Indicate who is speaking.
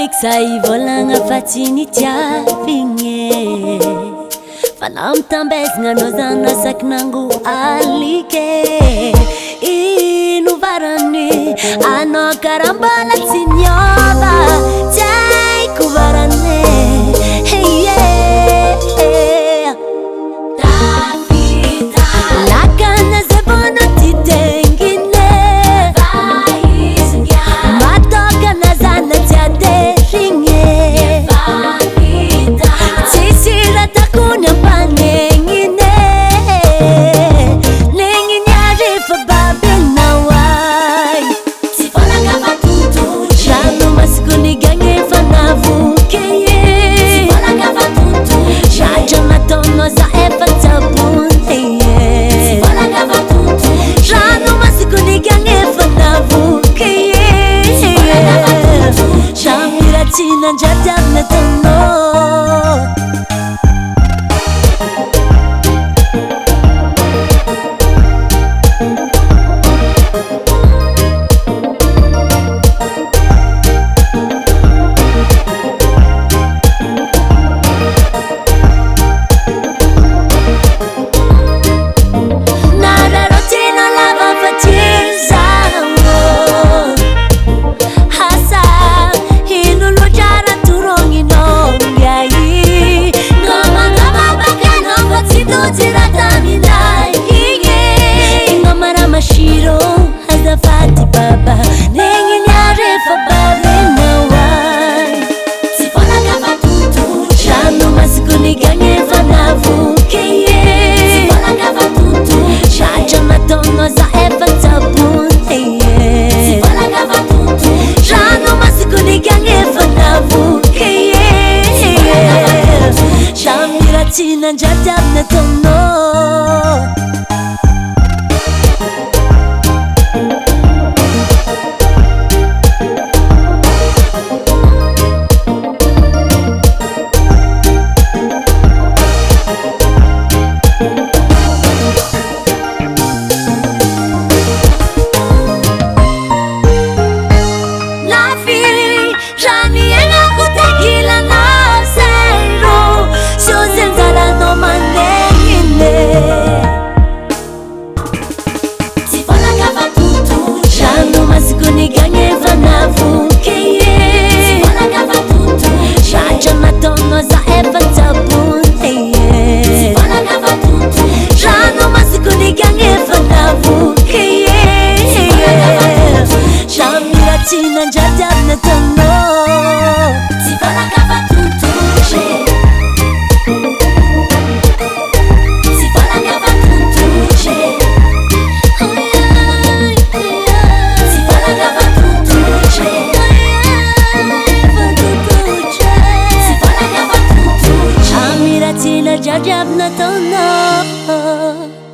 Speaker 1: Sai volagna fa tsy nitiavigny fa namitambezagna anao zany nasaky nango alike ino varany anao karaha mbola tsy niova tsy haiko varany lakana zay vao anao ty tengine matokana zany na tsy aterigny tsisy raha takony ampanenine negniny arefa babenao ay tsy volagna fa tototra rano masikony gagny efa navoke tsy volagna fa tototra raha nataonao za efa tsabony tsy volagna fa tototra rano masikony gagny efa navoke Ramiraty nandradiavy nataonao Shiro azafady baba negniny arefa babenao ay tsy volagna fa tototra rano masikony gagny efa navoke tsy volagna fa tototra raha nataonao za efa tsabony tsy volagna fa tototra rano masikony gagny efa navoke Ramiraty nandradiavy nataonao nandradiavy nataonao tsy volagna fa tototra tsy volagna fa tototra tsy volagna fa tototra tsy volagna fa tototra Ramiraty nandradiavy nataonao